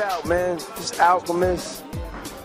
it out, man. This Alchemist.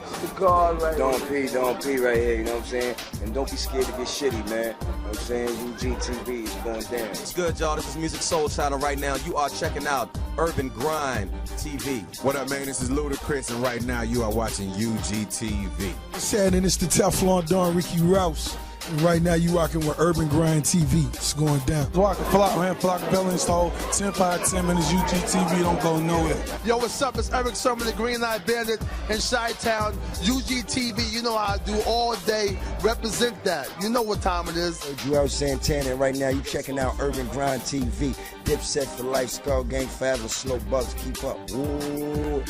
It's the God right here. Don't pee right here, you know what I'm saying? And don't be scared to get shitty, man. You know what I'm saying? UGTV is going down. What's good, y'all? This is Music Soul Channel right now. You are checking out Urban Grind TV. What up, man? This is Ludacris, and right now you are watching UGTV. Shannon, it's the Teflon Don Ricky Rouse. And right now you rocking with Urban Grind TV. It's going down. Flock, man. Flock Bell install. 10 5 10 minutes UGTV. Don't go nowhere. Yo, what's up? It's Eric Sermon, the Green Light Bandit in Chi-Town. UGTV, you know how I do all day. Represent that. You know what time it is. Joel Santana, and right now you checking out Urban Grind TV. Dipset for life, Skull Gang forever, Slow Bugs, keep up. Ooh.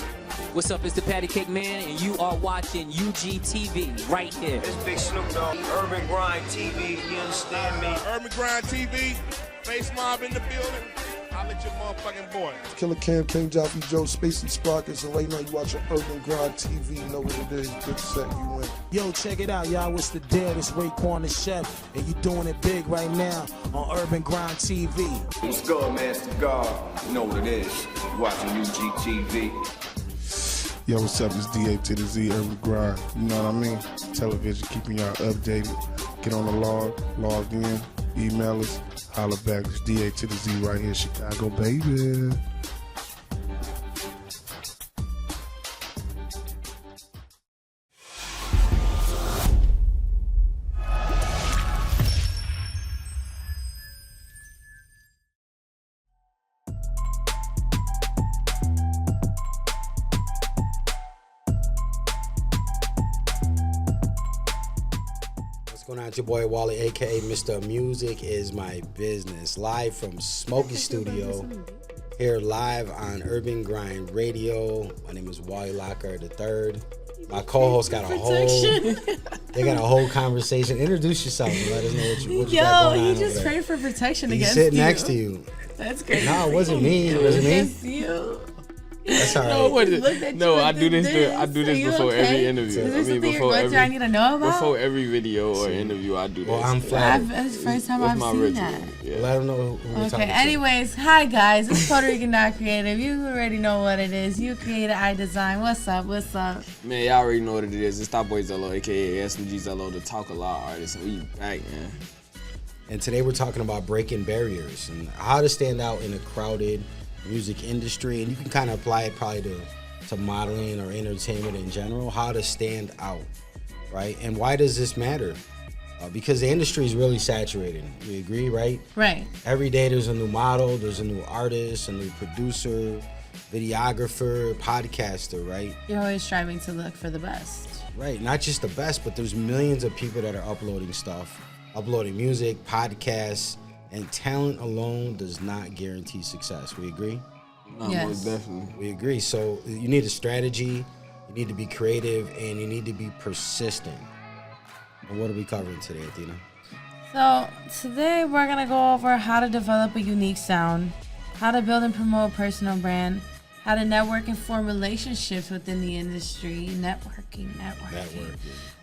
What's up, it's the Patty Cake Man, and you are watching UGTV right here. It's Big Snoop Dogg, Urban Grind TV, you understand me? Urban Grind TV, Face Mob in the building. I'll let your motherfucking boy. Killer Cam, King Joffrey, Joe, Spacey Sprockets, and right now you watching Urban Grind TV. You know what it is. Good set, you win. Yo, check it out, y'all. It's the dead. It's Raekwon the Chef, and you doing it big right now on Urban Grind TV. What's good, man? It's the God. You know what it is. You're watching UGTV. Yo, what's up? It's DA to the Z, Urban Grind. You know what I mean? Television, keeping y'all updated. Get on the log in, email us, holler back. It's DA to the Z right here, Chicago, baby. Going on, it's your boy Wally, aka Mr. Music is My Business, live from Smoky Studio, here live on Urban Grind Radio. My name is Wally Lockard III. My co-host got a whole conversation. Introduce yourself and let us know what you got going on. Yo, he just prayed for protection against you. you. He's sitting next to you. That's crazy. No, it wasn't me. It wasn't me. It's you. That's all right. I do this before every interview. Is there something I need to know about? Before every video or interview, I do this. Well, I'm flattered. It's the first time I've seen that. Yeah. Let them know who we're talking to. Anyways, hi guys. It's Puerto Rican Not Creative. You already know what it is. You create, I design. What's up? What's up? Man, y'all already know what it is. It's Top Boy Zello, aka SMG Zello, the Talk a Lot artist. And we back, man. And today we're talking about breaking barriers and how to stand out in a crowded music industry, and you can kind of apply it probably to modeling or entertainment in general, how to stand out, right? And why does this matter? Because the industry is really saturated. We agree, right? Right. Every day there's a new model, there's a new artist, a new producer, videographer, podcaster, right? You're always striving to look for the best. Right, not just the best, but there's millions of people that are uploading stuff, uploading music, podcasts, and talent alone does not guarantee success. We agree? No, yes. Most definitely. We agree. So you need a strategy, you need to be creative, and you need to be persistent. And what are we covering today, Athena? So today we're going to go over how to develop a unique sound, how to build and promote a personal brand, how to network and form relationships within the industry, networking.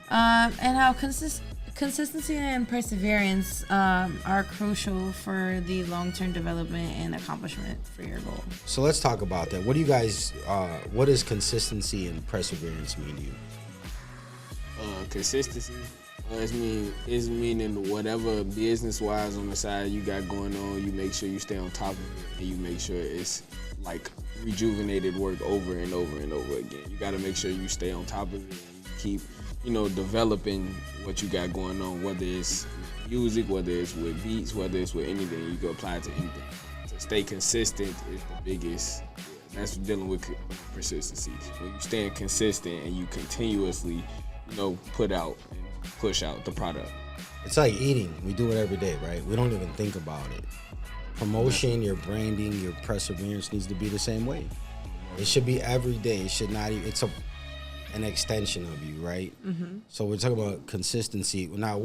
And how consistency and perseverance are crucial for the long-term development and accomplishment for your goal. So let's talk about that. What do you guys, what does consistency and perseverance mean to you? Consistency is meaning whatever business-wise on the side you got going on, you make sure you stay on top of it, and you make sure it's like rejuvenated work over and over and over again. You got to make sure you stay on top of it and you keep, developing what you got going on, whether it's music, whether it's with beats, whether it's with anything. You can apply it to anything. To stay consistent is the biggest. That's dealing with persistency. When you staying consistent and you continuously, put out and push out the product. It's like eating. We do it every day, right? We don't even think about it. Promotion, your branding, your perseverance needs to be the same way. It should be every day. It should not even, it's an extension of you, right? Mm-hmm. So we're talking about consistency. Now,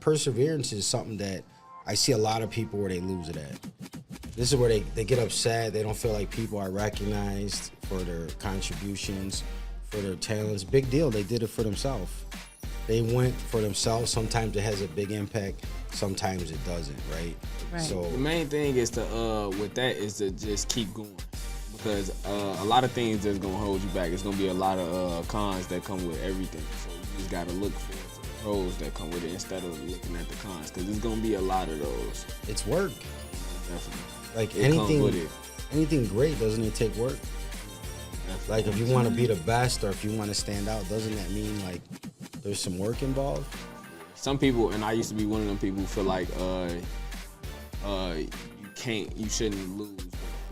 perseverance is something that I see a lot of people where they lose it at. This is where they get upset. They don't feel like people are recognized for their contributions, for their talents. Big deal. They did it for themselves. They went for themselves. Sometimes it has a big impact. Sometimes it doesn't, right? Right. So the main thing is to with that is to just keep going. because a lot of things that's gonna hold you back. It's gonna be a lot of cons that come with everything. So you just gotta look for the pros that come with it instead of looking at the cons, because there's gonna be a lot of those. It's work. Definitely. Like It comes with it. anything great, doesn't it take work? Definitely. Like if you want to be the best or if you want to stand out, doesn't that mean like there's some work involved? Some people, and I used to be one of them people who feel like you shouldn't lose.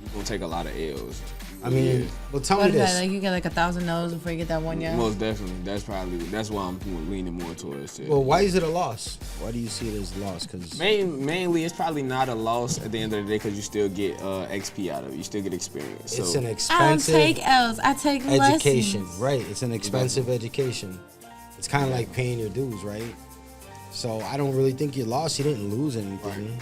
You're gonna take a lot of L's. I mean, well, tell me What is this. that? Like you get like 1,000 no's before you get that one yeah. Most definitely. That's why I'm leaning more towards it. Well, why is it a loss? Why do you see it as a loss? Because mainly, it's probably not a loss at the end of the day because you still get XP out of it. You still get experience. it's So an I don't expensive take L's. I take education, lessons. right? It's an expensive education. It's kind of like paying your dues, right? So I don't really think you lost. You didn't lose anything.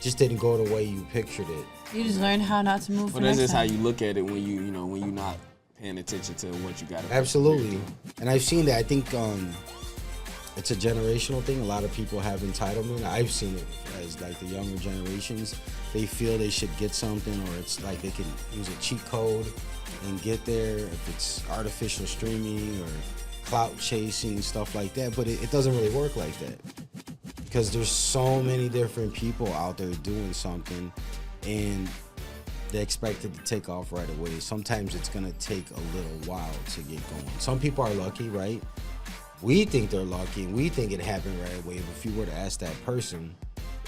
Just didn't go the way you pictured it. You just learn how not to move. But that's just how you look at it when you're not paying attention to what you got. Absolutely, and I've seen that. I think it's a generational thing. A lot of people have entitlement. I've seen it as like the younger generations. They feel they should get something, or it's like they can use a cheat code and get there. If it's artificial streaming or clout chasing, stuff like that. But it doesn't really work like that because there's so many different people out there doing something, and they expect it to take off right away. Sometimes it's gonna take a little while to get going. Some people are lucky, right? We think they're lucky and we think it happened right away. But if you were to ask that person,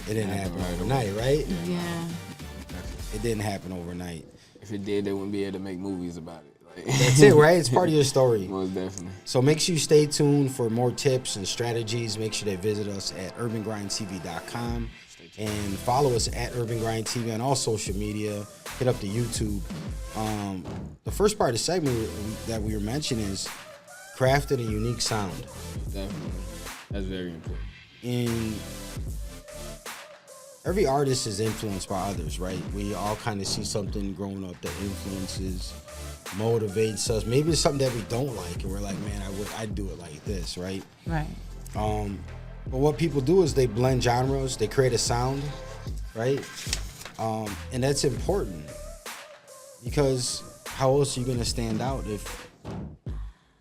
it didn't happen overnight, right? Yeah. It didn't happen overnight. If it did, they wouldn't be able to make movies about it. That's it, right? It's part of your story. Most definitely. So make sure you stay tuned for more tips and strategies. Make sure they visit us at UrbanGrindTV.com and follow us at UrbanGrindTV on all social media. Hit up the YouTube. The first part of the segment that we were mentioning is crafted a unique sound. Definitely. That's very important. And every artist is influenced by others, right? We all kind of see something growing up that influences, motivates us. Maybe it's something that we don't like, and we're like, man, I'd do it like this, right? Right. But what people do is they blend genres, they create a sound, right? And that's important because how else are you gonna stand out if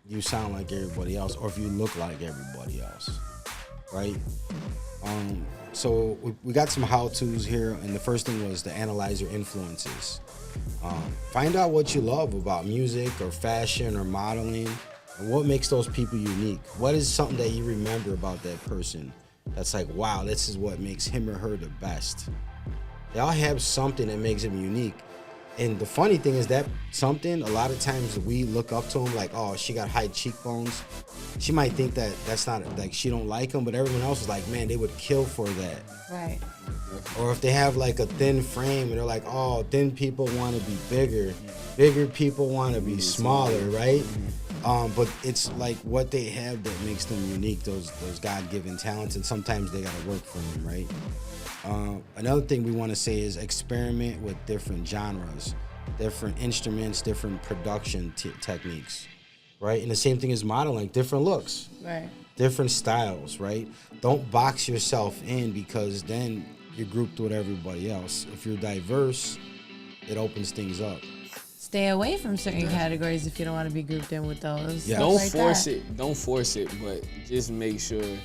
you sound like everybody else or if you look like everybody else, right? So we got some how-tos here, and the first thing was to analyze your influences. Find out what you love about music or fashion or modeling, and what makes those people unique. What is something that you remember about that person that's like, wow, this is what makes him or her the best? They all have something that makes them unique. And the funny thing is that something, a lot of times we look up to them like, oh, she got high cheekbones. She might think that that's not, like, she don't like them, but everyone else is like, man, they would kill for that. Right. Or if they have like a thin frame and they're like, oh, thin people want to be bigger. Bigger people want to be smaller, right? But it's like what they have that makes them unique, those God-given talents, and sometimes they got to work for them, right? Another thing we want to say is experiment with different genres, different instruments, different production techniques, right? And the same thing as modeling, different looks, Right. different styles, right? Don't box yourself in because then you're grouped with everybody else. If you're diverse, it opens things up. Stay away from certain categories if you don't want to be grouped in with those. Yeah. Stuff Don't like force that. it. Don't force it, but just make sure you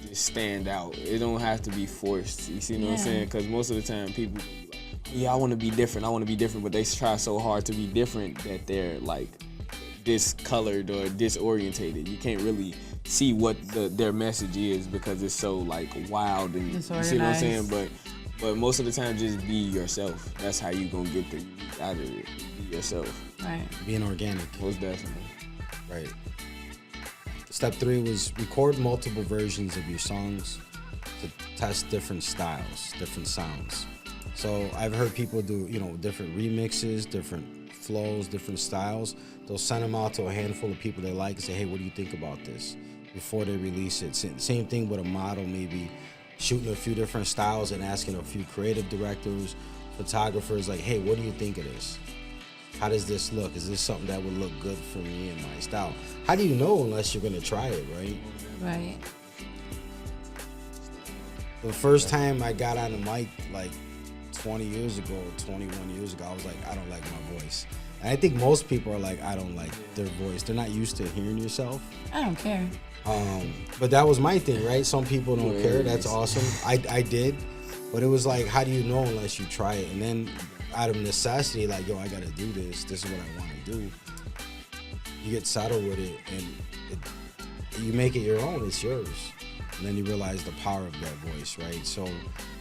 just stand out. It don't have to be forced. You see what I'm saying? Because most of the time people be like, yeah, I want to be different. I want to be different, but they try so hard to be different that they're like discolored or disorientated. You can't really see what their message is because it's so like wild and you see what I'm saying? But most of the time, just be yourself. That's how you gonna get the unique out of it. Be yourself. Right. Being organic. Most definitely. Right. Step 3 was record multiple versions of your songs to test different styles, different sounds. So I've heard people do, different remixes, different flows, different styles. They'll send them out to a handful of people they like and say, hey, what do you think about this? Before they release it. Same thing with a model, maybe shooting a few different styles and asking a few creative directors, photographers, like, hey, what do you think of this? How does this look? Is this something that would look good for me and my style? How do you know unless you're gonna try it, right? Right. The first time I got on the mic, like 20 years ago, 21 years ago, I was like, I don't like my voice. And I think most people are like, I don't like their voice. They're not used to hearing yourself. I don't care. But that was my thing, right? Some people don't care. That's awesome. I did. But it was like, how do you know unless you try it? And then out of necessity, like, yo, I got to do this. This is what I want to do. You get settled with it, and you make it your own. It's yours. And then you realize the power of that voice, right? So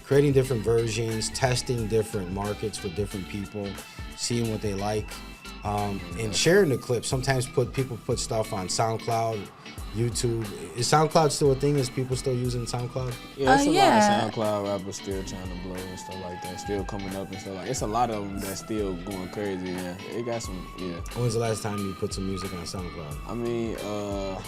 creating different versions, testing different markets with different people, seeing what they like, and sharing the clips. Sometimes people put stuff on SoundCloud, YouTube. Is SoundCloud still a thing? Is people still using SoundCloud? Yeah, it's a lot of SoundCloud rappers still trying to blow and stuff like that, still coming up and stuff like that. It's a lot of them that's still going crazy, yeah. It got some, yeah. When's the last time you put some music on SoundCloud? I mean,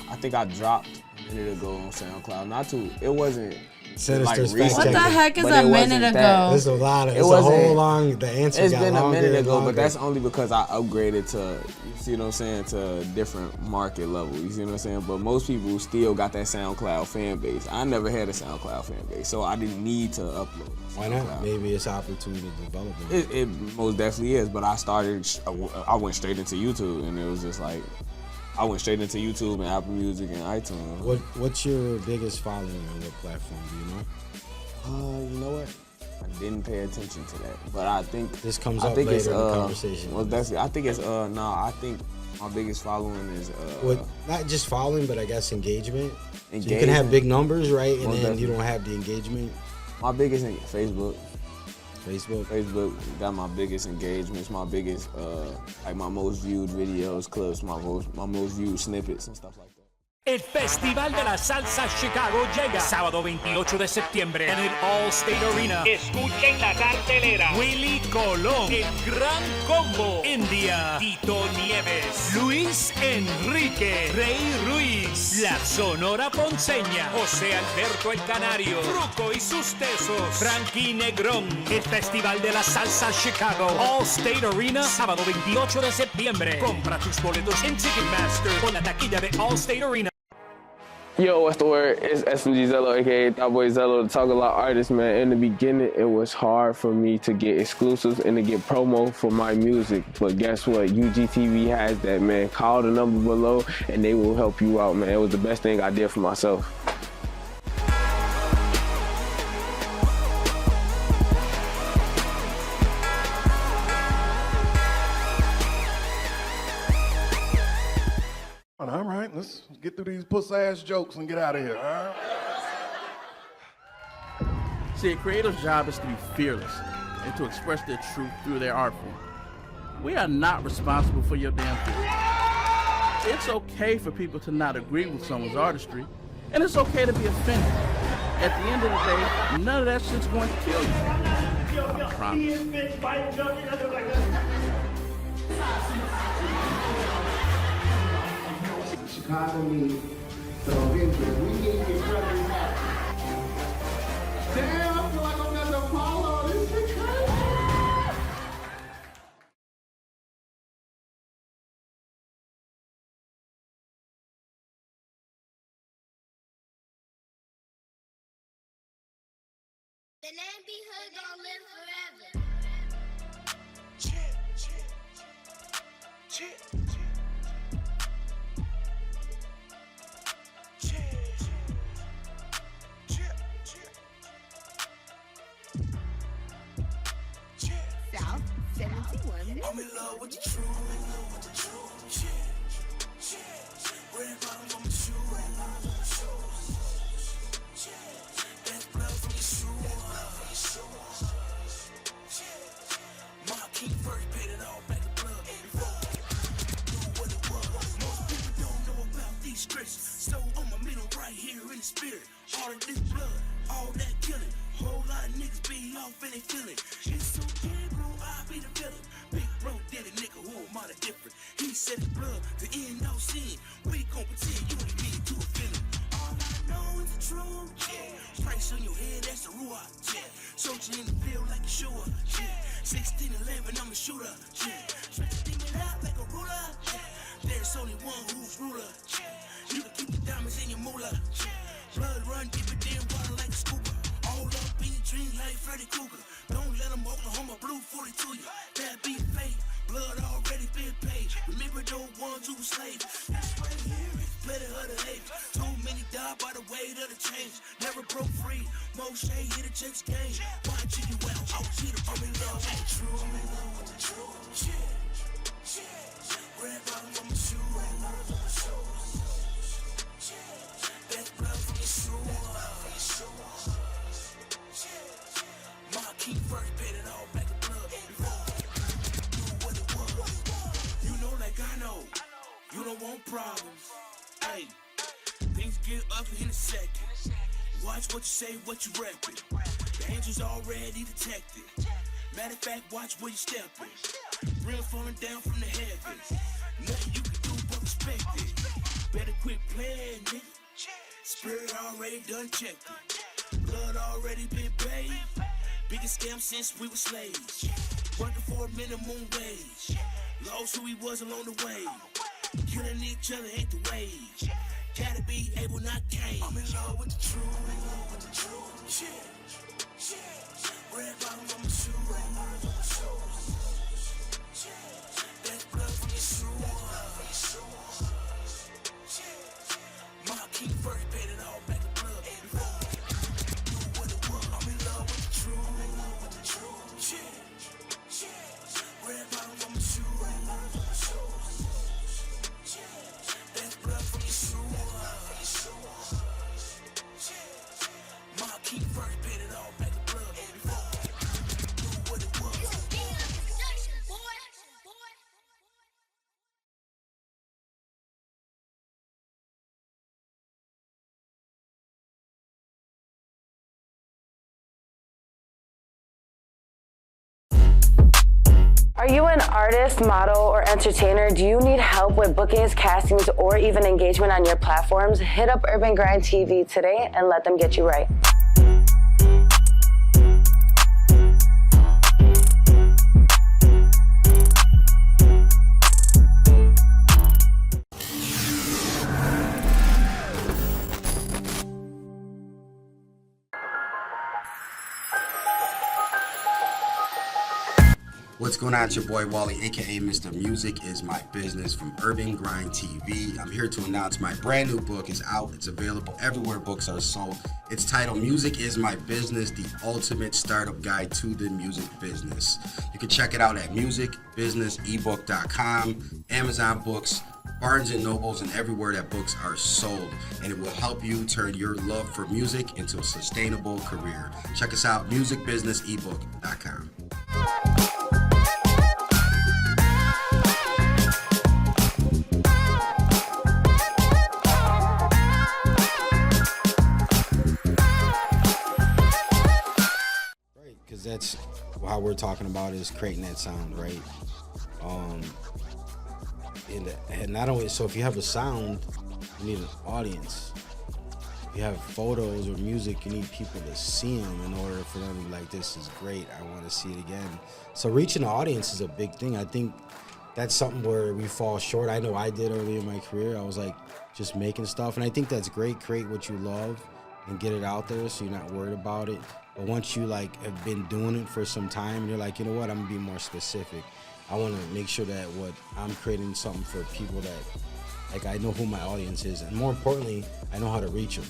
I think I dropped a minute ago on SoundCloud. It wasn't Sinister's like what the heck is a minute ago? There's a lot of, it's a whole long, the answer It's got been longer a minute ago, longer. but that's only because I upgraded to, you see what I'm saying, to a different market level, you see what I'm saying? But most people still got that SoundCloud fan base. I never had a SoundCloud fan base, so I didn't need to upload. Why not? Maybe it's an opportunity to develop it. It most definitely is, but I went straight into YouTube, and it was just like, I went straight into YouTube and Apple Music and iTunes. What's your biggest following on what platform, do you know? You know what? I didn't pay attention to that, but I think this comes up later in the conversation. Well, I think it's I think my biggest following is not just following, but I guess engagement. So you can have big numbers, right? And then you don't have the engagement. My biggest Facebook. Facebook got my biggest engagements, my biggest like my most viewed videos, clips, my most viewed snippets and stuff like that. El Festival de la Salsa Chicago llega sábado 28 de septiembre en el All-State Arena. Escuchen la cartelera. Willy Colón, El Gran Combo, India, Tito Nieves, Luis Enrique, Rey Ruiz, La Sonora Ponceña, José Alberto El Canario, Fruco y sus Tesos, Frankie Negrón. El Festival de la Salsa Chicago, All-State Arena, sábado 28 de septiembre. Compra tus boletos en Ticketmaster o la taquilla de All-State Arena. Yo, what's the word? It's SMG Zello, aka Thot Boy Zello, the Talk A Lot artist, man. In the beginning, it was hard for me to get exclusives and to get promo for my music. But guess what? UGTV has that, man. Call the number below, and they will help you out, man. It was the best thing I did for myself. All right, let's get through these puss-ass jokes and get out of here, all right? See, a creative's job is to be fearless and to express their truth through their art form. We are not responsible for your damn feelings. It's okay for people to not agree with someone's artistry, and it's okay to be offended. At the end of the day, none of that shit's going to kill you. I promise. Chicago needs some adventure. We need to get brothers out. Damn, I feel like I'm at the Apollo. This shit crazy. The land be hood gon' live forever. South 71. I'm in love with the truth. Red bottoms on my shoe. That's blood from the shoe. My king first paid it all back to blood before knew what it was. Most people don't know about these scripts. So on my middle right here in the spirit. All of this blood, all that killing. Whole lot of niggas be off and they feeling. It's okay, bro, I be the villain. Big bro did it, nigga, who am I the different? He said it's blood, the end no sin. We gon' pretend you ain't mean to a feeling. All I know is the truth, yeah. Price on your head, that's the ruah, yeah. Soldier in the field like a shooter, yeah. 16-11, I'm a shooter, yeah. Stretch it out like a ruler, yeah. There's only one who's ruler, yeah. You can keep the diamonds in your moolah, yeah. Blood run deeper than water like a scuba. All up in your dreams like Freddy Krueger. Don't let them Oklahoma blue 42 you. That be fake. Blood already been paid. Remember those ones who were slaves. That's right here. Better of the hate. Too many died by the weight of the change. Never broke free. More shade hit a chase game. Watching you out. I'll see the I'm in love with the truth. I'm in love with the truth. Yeah. Red bottom on my shoe. Red bottom on my shoes. That's blood from your shoe. My king first paid it all back in blood. You know like I know. You don't want problems. Hey, things get ugly in a second. Watch what you say, what you reppin'. The angels already detected. Matter of fact, watch where you steppin'. Real falling down from the heavens. Nothing you can do but respect it. Better quit playing, nigga. Spirit already done checked it. Blood already been paid. Biggest scam since we were slaves. Working for a minimum wage. Lost who he was along the way. Killing each other ain't the wage. Gotta be able, not cage. I'm in love with the truth. I'm in love with the truth. Yeah. Red bottoms on my shoe. Red bottoms on my shoes. That's blood from your shoe. My king first paid it all back in blood. Before you knew what it was. I'm in love with the truth. I'm in love with the truth. Yeah. Red bottoms on my shoe. Red bottoms on my shoes. That's blood from your shoe. My king first paid it all back in blood. Before you knew what it was. Are you an artist, model, or entertainer? Do you need help with bookings, castings, or even engagement on your platforms? Hit up UrbanGrindTV today and let them get you right. What's going on? It's your boy Wally, aka Mr. Music Is My Business from UrbanGrindTV. I'm here to announce my brand new book is out. It's available everywhere books are sold. It's titled Music Is My Business, the ultimate startup guide to the music business. You can check it out at musicbusinessebook.com, Amazon Books, Barnes & Nobles, and everywhere that books are sold. And it will help you turn your love for music into a sustainable career. Check us out, musicbusinessebook.com. Because that's how we're talking about is creating that sound, right? And not only, so if you have a sound, you need an audience. If you have photos or music, you need people to see them in order for them to be like, this is great, I want to see it again. So reaching the audience is a big thing. I think that's something where we fall short. I know I did early in my career. I was like just making stuff, and I think that's great. Create what you love and get it out there so you're not worried about it. But once you like have been doing it for some time, and you're like, you know what, I'm gonna be more specific. I want to make sure that what I'm creating something for people that, like, I know who my audience is, and more importantly, I know how to reach them.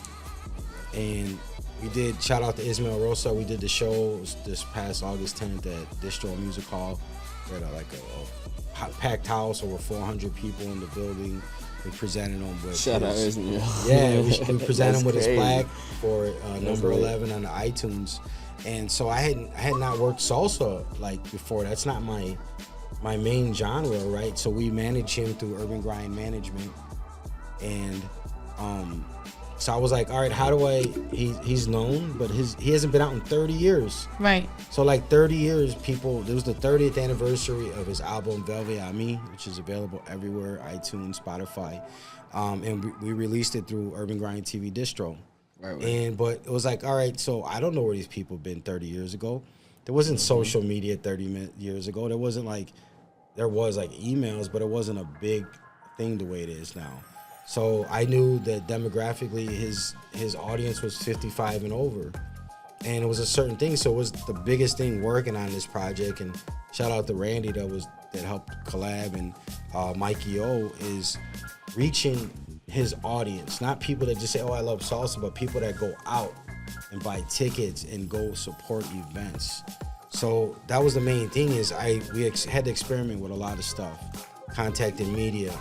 And we did, shout out to Ismail Rosa, we did the show this past August 10th at DISTRO Music Hall. We had a packed house, over 400 people in the building. We presented him with shout out Ismail. Yeah, we presented him with his plaque for number 11 on the iTunes. And so I had not worked salsa like before. That's not my main genre, right? So we manage him through Urban Grind Management. And so I was like, all right, how do I, he's known, but he hasn't been out in 30 years. Right. So like 30 years, people, it was the 30th anniversary of his album Valle, which is available everywhere, iTunes, Spotify. And we released it through UrbanGrindTV Distro. Right. But it was like, all right, so I don't know where these people been 30 years ago. There wasn't social media 30 years ago. There was like emails, but it wasn't a big thing the way it is now. So I knew that demographically his audience was 55 and over. And it was a certain thing, so it was the biggest thing working on this project. And shout out to Randy that helped collab, and Mikey O is reaching his audience, not people that just say, oh, I love salsa, but people that go out and buy tickets and go support events. So that was the main thing, is we had to experiment with a lot of stuff, contacting media,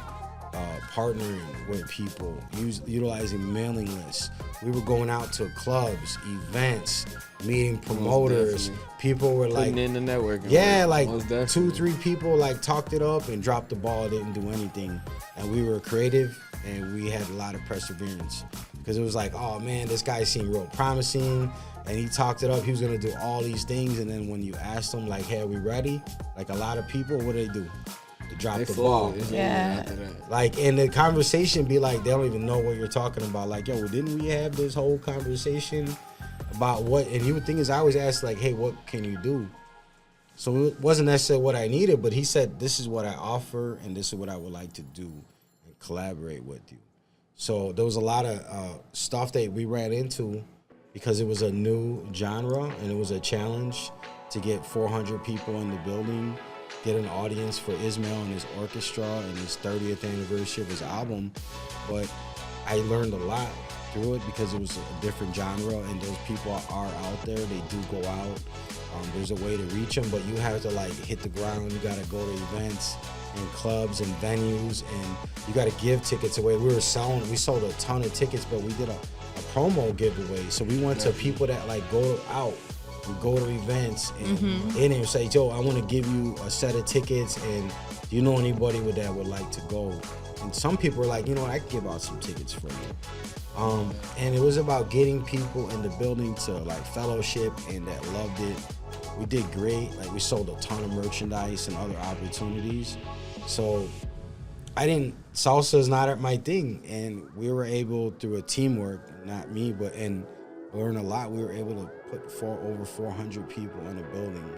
partnering with people, utilizing mailing lists. We were going out to clubs, events, meeting promoters. People were like, putting in the networking. Yeah, like 2-3 people like talked it up and dropped the ball, didn't do anything. And we were creative, and we had a lot of perseverance, because it was like, oh man, this guy seemed real promising, and he talked it up. He was gonna do all these things, and then when you asked him like, hey, are we ready? Like a lot of people, what do? They drop the ball. Yeah. Like, and the conversation be like, they don't even know what you're talking about. Like, yo, didn't we have this whole conversation about what? And the thing is, I always ask like, hey, what can you do? So it wasn't necessarily what I needed, but he said, this is what I offer, and this is what I would like to do and collaborate with you. So there was a lot of stuff that we ran into, because it was a new genre, and it was a challenge to get 400 people in the building, get an audience for Ismail and his orchestra and his 30th anniversary of his album. But I learned a lot through it, because it was a different genre, and those people are out there. They do go out. There's a way to reach them, but you have to like hit the ground. You got to go to events and clubs and venues, and you got to give tickets away. We sold a ton of tickets, but we did a promo giveaway. So we went to people that like go out. We go to events and in and say, Joe, I want to give you a set of tickets, and do you know anybody that would like to go? And some people were like, you know what, I can give out some tickets for you. And it was about getting people in the building to like fellowship and that loved it. We did great. Like, we sold a ton of merchandise and other opportunities. So salsa is not my thing. And we were able, through a teamwork, not me, but learn a lot. We were able to put over 400 people in a building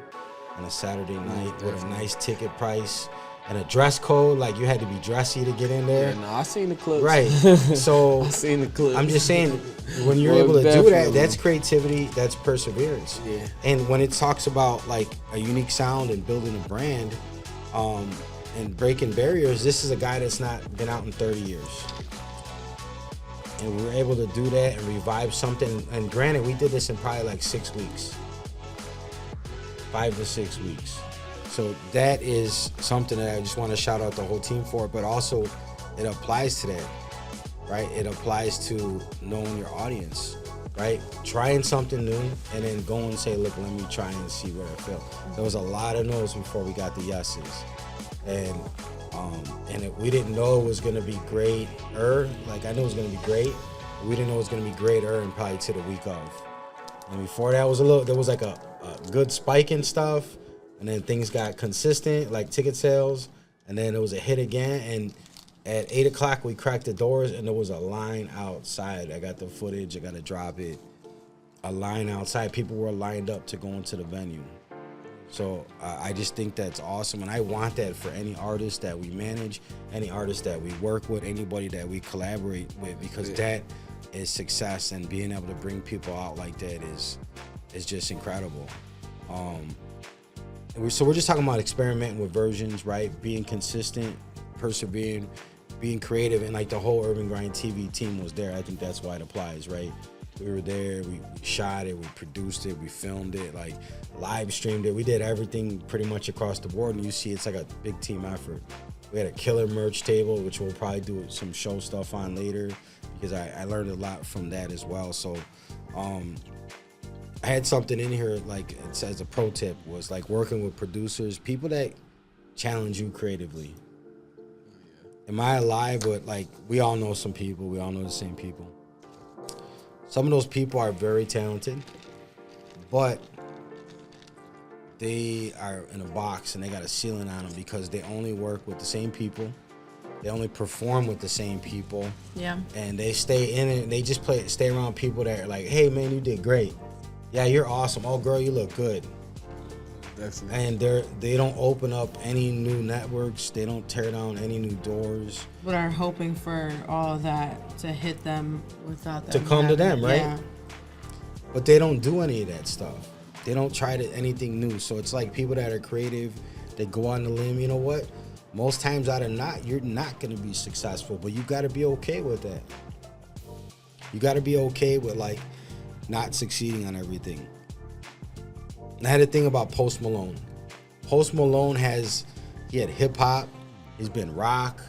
on a Saturday night with a nice ticket price and a dress code. Like, you had to be dressy to get in there. Yeah, no, I seen the clips. Right. So I seen the clips. I'm just saying, when you're able to do that, that's creativity, that's perseverance. Yeah. And when it talks about like a unique sound and building a brand, and breaking barriers, this is a guy that's not been out in 30 years. And we were able to do that and revive something. And granted, we did this in probably like 6 weeks. 5 to 6 weeks. So that is something that I just want to shout out the whole team for, but also it applies to that, right? It applies to knowing your audience, right? Trying something new and then go and say, look, let me try and see where I feel. There was a lot of no's before we got the yeses. And we didn't know it was going to be great. Like, I knew it was going to be great, but we didn't know it was going to be greater and probably to the week of. And before that there was like a good spike in stuff, and then things got consistent, like ticket sales, and then it was a hit again. And at 8 o'clock, we cracked the doors, and there was a line outside. I got the footage. I got to drop it. A line outside. People were lined up to go into the venue. So I just think that's awesome, and I want that for any artist that we manage, any artist that we work with, anybody that we collaborate with, because that is success, and being able to bring people out like that is just incredible. So we're just talking about experimenting with versions, right? Being consistent, persevering, being creative, and like the whole Urban Grind TV team was there. I think that's why it applies, right? We were there, we shot it, we produced it, we filmed it, like live streamed it. We did everything pretty much across the board, and you see it's like a big team effort. We had a killer merch table, which we'll probably do some show stuff on later, because I learned a lot from that as well. So I had something in here, like it says a pro tip, was like working with producers, people that challenge you creatively. Am I alive with, like, we all know some people, we all know the same people. Some of those people are very talented, but they are in a box and they got a ceiling on them because they only work with the same people. They only perform with the same people. Yeah. And they stay in it and they just stay around people that are like, hey man, you did great. Yeah, you're awesome. Oh girl, you look good. And they don't open up any new networks. They don't tear down any new doors. But are hoping for all of that to hit them without them to come to them, right? Yeah. But they don't do any of that stuff. They don't try anything new. So it's like people that are creative, they go on the limb. You know what? Most times you're not going to be successful, but you got to be okay with that. You got to be okay with like not succeeding on everything. And I had a thing about Post Malone. Post Malone he had hip hop, he's been rock,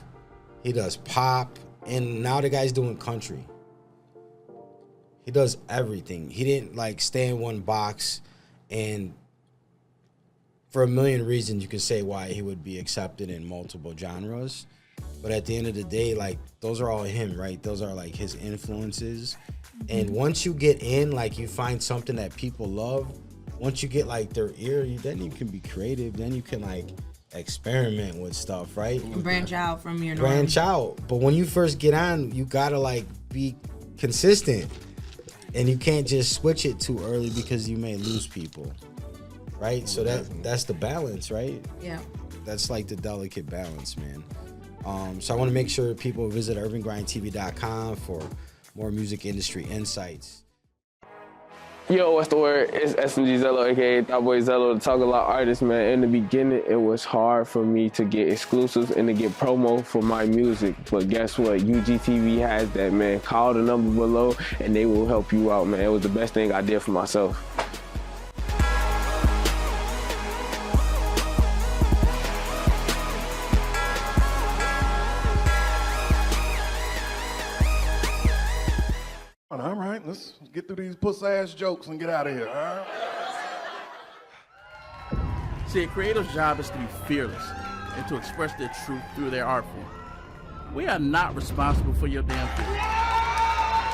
he does pop, and now the guy's doing country. He does everything. He didn't like stay in one box, and for a million reasons you can say why he would be accepted in multiple genres. But at the end of the day, like, those are all him, right? Those are like his influences. And once you get in, like, you find something that people love, once you get like their ear, then you can be creative, then you can like experiment with stuff, right? Branch out from your norm. Branch out. But when you first get on, you gotta like be consistent. And you can't just switch it too early because you may lose people, right? So that's the balance, right? Yeah. That's like the delicate balance, man. So I want to make sure people visit UrbanGrindTV.com for more music industry insights. Yo, what's the word? It's Zello, aka Thot Zello, the Talk A Lot artist, man. In the beginning, it was hard for me to get exclusives and to get promo for my music. But guess what? UGTV has that, man. Call the number below and they will help you out, man. It was the best thing I did for myself. All right, let's get through these puss-ass jokes and get out of here, all right? See, a creator's job is to be fearless and to express their truth through their art form. We are not responsible for your damn feelings.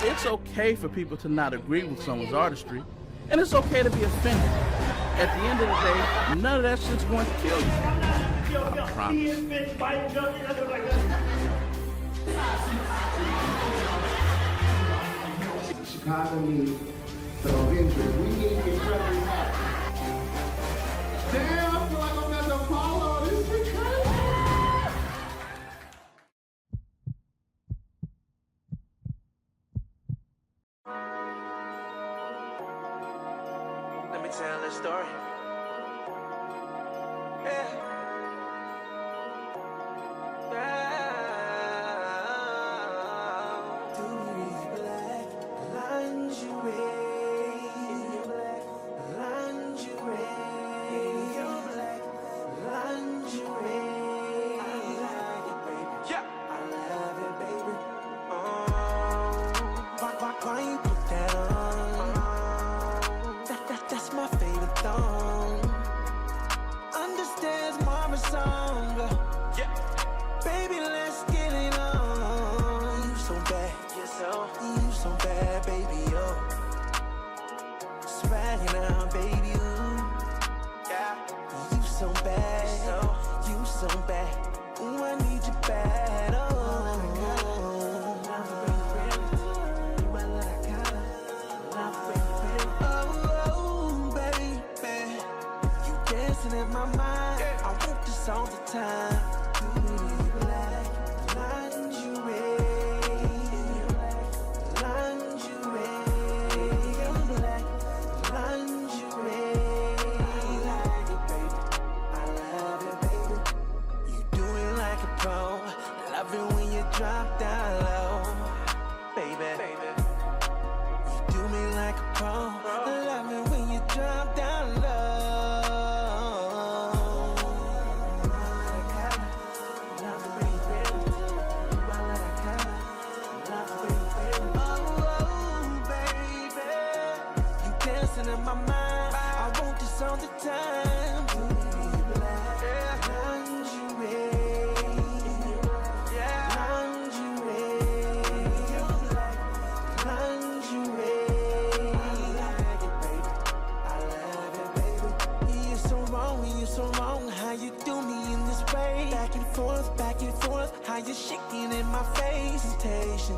It's okay for people to not agree with someone's artistry, and it's okay to be offended. At the end of the day, none of that shit's going to kill you. I promise. Chicago needs some interest. We need to get Trevor back. Damn, I feel like I'm at the Apollo. This is crazy. Let me tell this story. Yeah.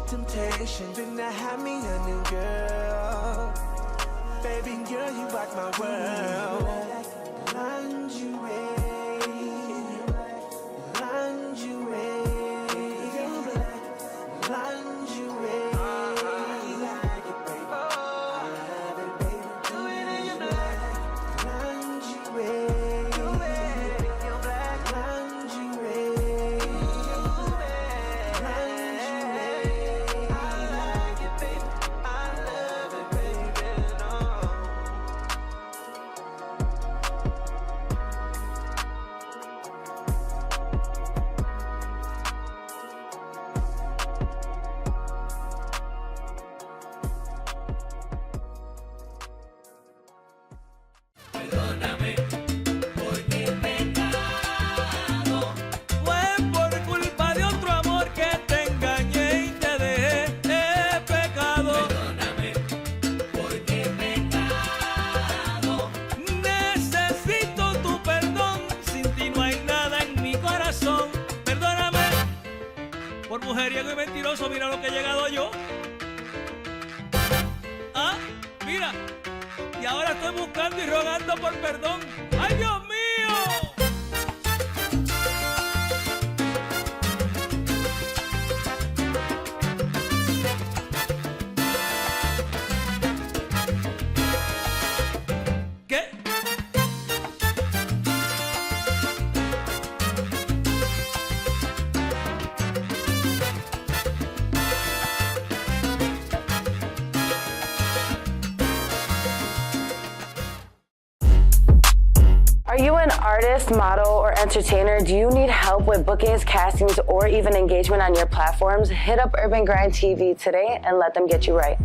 Temptation, did not have me a new girl. Baby girl, you rock my world. Lingerie, lingerie, lingerie. I love it, baby. ahora estoy buscando y rogando por perdón. ¡Ay, Dios mío! Are you an artist, model, or entertainer? Do you need help with bookings, castings, or even engagement on your platforms? Hit up UrbanGrindTV today and let them get you right.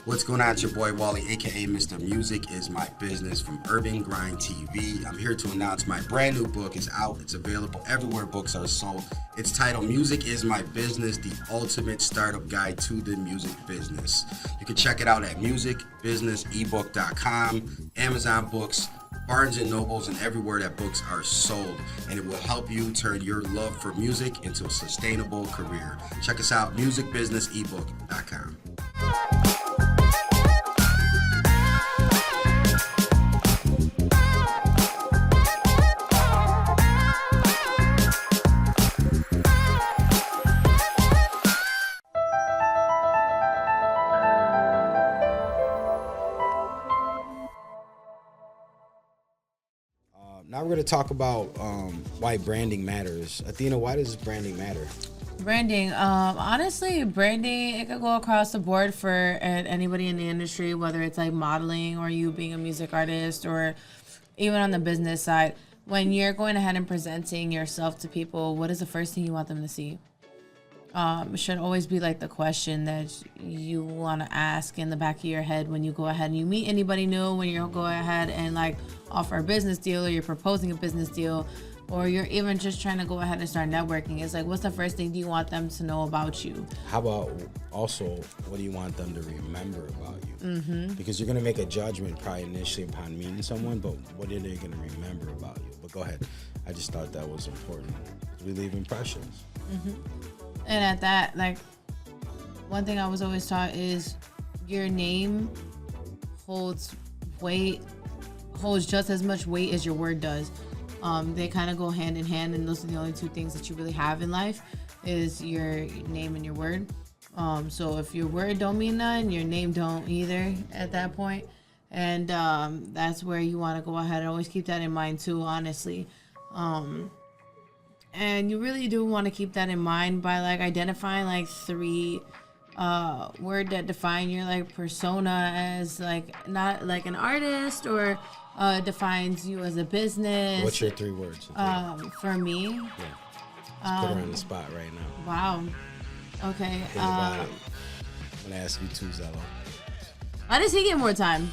What's going on? It's your boy Wally, aka Mr. Music is My Business from UrbanGrindTV. I'm here to announce my brand new book is out. It's available everywhere books are sold. It's titled Music is My Business, the ultimate startup guide to the music business. You can check it out at musicbusinessebook.com, Amazon Books, Barnes & Nobles, and everywhere that books are sold. And it will help you turn your love for music into a sustainable career. Check us out, musicbusinessebook.com. Now we're going to talk about why branding matters. Athena, why does branding matter? Branding, honestly, branding, it could go across the board for anybody in the industry, whether it's like modeling or you being a music artist or even on the business side. When you're going ahead and presenting yourself to people, what is the first thing you want them to see? It should always be like the question that you want to ask in the back of your head when you go ahead and you meet anybody new, when you go ahead and like offer a business deal or you're proposing a business deal, or you're even just trying to go ahead and start networking. It's like, what's the first thing do you want them to know about you? How about also, what do you want them to remember about you? Mm-hmm. Because you're going to make a judgment probably initially upon meeting someone, but what are they going to remember about you? But go ahead. I just thought that was important. We leave impressions. Mm-hmm. And at that, like, one thing I was always taught is your name holds just as much weight as your word does. They kind of go hand in hand, and those are the only two things that you really have in life is your name and your word. So if your word don't mean nothing, your name don't either at that point. And that's where you want to go ahead and always keep that in mind too, honestly. And you really do want to keep that in mind by like identifying like 3 word that define your like persona as like not like an artist or defines you as a business. What's your 3 words? For me? Yeah. Let's put her on the spot right now. Wow. Okay. Think about it. I'm gonna ask you too, Zello. Why does he get more time?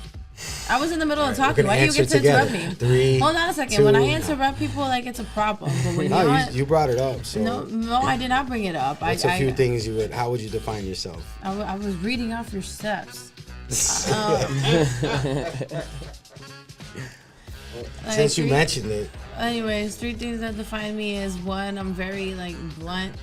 I was in the middle of talking. Why do you get to together. interrupt me? 3, Hold on a second. 2, when I interrupt people, like it's a problem. But when no, you brought it up. So no, I did not bring it up. What's a few things you would? How would you define yourself? I was reading off your steps. Since you mentioned it. Anyways, 3 things that define me is 1, I'm very like blunt.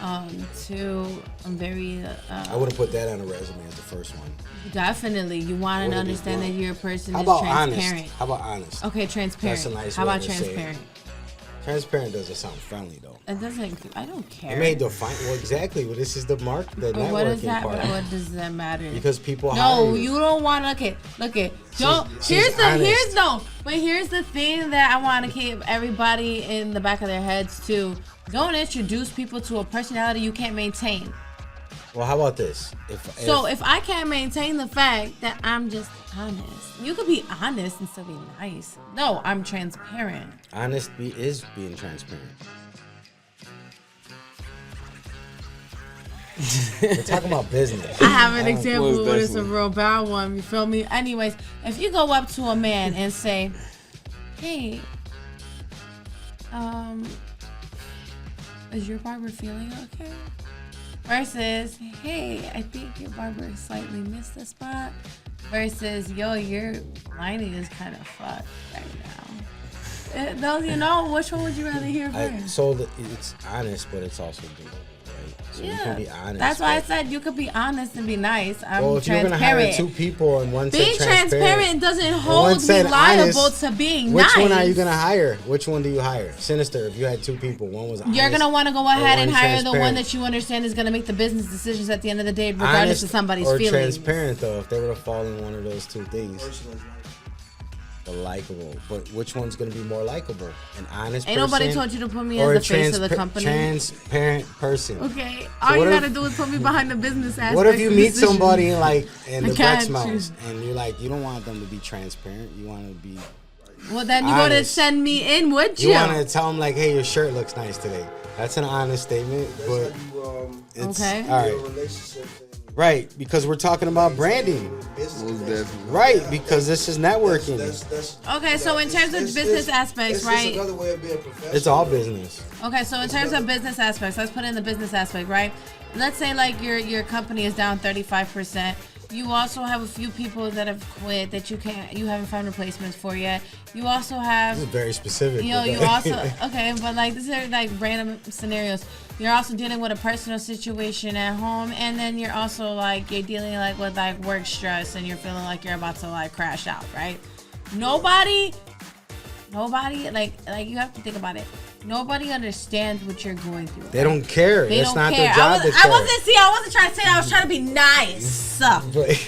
2, I'm very. I would have put that on a resume as the first one. Definitely, you want to understand that you're a person How that's about transparent. Honest? How about honest? Okay, transparent. That's a nice How way about to say it. transparent? Transparent doesn't sound friendly though. It doesn't. I don't care. It may define. Well, exactly. Well, this is the networking What is that? part. What does that matter? Because people. hire you don't want to. Look it. Don't. Here's the thing that I want to keep everybody in the back of their heads too. Don't introduce people to a personality you can't maintain. Well, how about this? If I can't maintain the fact that I'm just honest, you could be honest and still be nice. No, I'm transparent. Honesty is being transparent. We're talking about business. I have an example, but it's a real bad one. You feel me? Anyways, if you go up to a man and say, "Hey, is your barber feeling okay?" Versus, "Hey, I think your barber slightly missed the spot. versus yo, your lining is kind of fucked right now. Those, you know, which one would you rather hear first? It's honest, but it's also deep. So yeah, you can be honest. That's why I said you could be honest and be nice. I'm if transparent. you're gonna hire two people and one being said transparent doesn't hold me liable honest, to being which nice. Which one are you gonna hire? Which one do you hire? Sinister. If you had two people, one was honest. You're gonna want to go ahead and hire the one that you understand is gonna make the business decisions at the end of the day, regardless honest of somebody's or feelings. Transparent though, if they were to fall in one of those two things. Likable, but which one's gonna be more likable? An honest Ain't person nobody told you to put me as the face of the company. Transparent person. Okay, all you gotta do is put me behind the business aspect. What if you meet somebody and the breath choose. smells and you're like, you don't want them to be transparent, you want to be well, then you want to send me in, would you? You want to tell them like, hey, your shirt looks nice today. That's an honest statement, but it's okay. All right. Right, because we're talking about branding. Right, because this is networking. Okay, so in terms of business aspects, right? Another way of being professional. It's all business. Okay, so in terms of business aspects, let's put in the business aspect, right? Let's say like your company is down 35%. You also have a few people that have quit that you haven't found replacements for yet. You also have this is very specific. You also okay, but like these are like random scenarios. You're also dealing with a personal situation at home, and then you're also like you're dealing like with like work stress, and you're feeling like you're about to like crash out, right? Nobody like you have to think about it. Nobody understands what you're going through. They don't care. That's not their job. I wasn't trying to say that. I was trying to be nice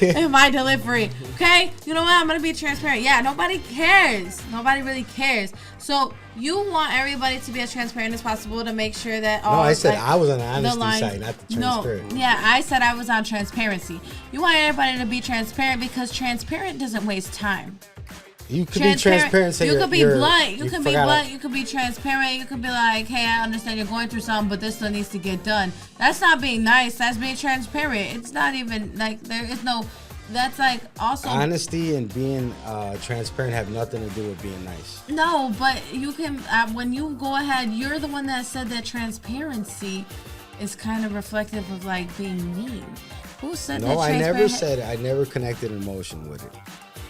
in my delivery. Okay? You know what? I'm going to be transparent. Yeah, nobody cares. Nobody really cares. So you want everybody to be as transparent as possible to make sure that all. No, I said I was on the honesty side, not the transparent. No, yeah, I said I was on transparency. You want everybody to be transparent because transparent doesn't waste time. You could be transparent. You could be blunt. You could be blunt. You could be transparent. You could be like, hey, I understand you're going through something, but this still needs to get done. That's not being nice. That's being transparent. It's not even like there is no. That's like also honesty and being transparent have nothing to do with being nice. No, but you can when you go ahead. You're the one that said that transparency is kind of reflective of like being mean. Who said that? No, I never said. I never connected emotion with it.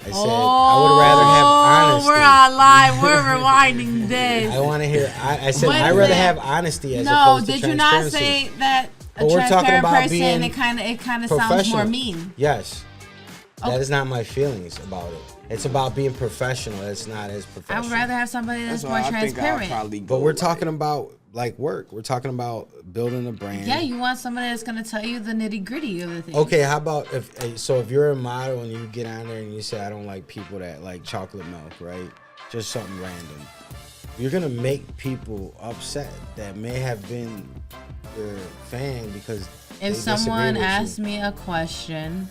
I said I would rather have honesty. We're on live. We're rewinding this. I want to hear. I said I'd rather have honesty as opposed to transparency. No, did you not say that a transparent person? It kind of sounds more mean. Yes, okay. That is not my feelings about it. It's about being professional. It's not as professional. I would rather have somebody that's more transparent. But we're talking about like work. We're talking about building a brand. Yeah, you want somebody that's gonna tell you the nitty gritty of the thing. Okay, how about if you're a model and you get on there and you say I don't like people that like chocolate milk, right? Just something random. You're gonna make people upset that may have been your fan because if someone asked me a question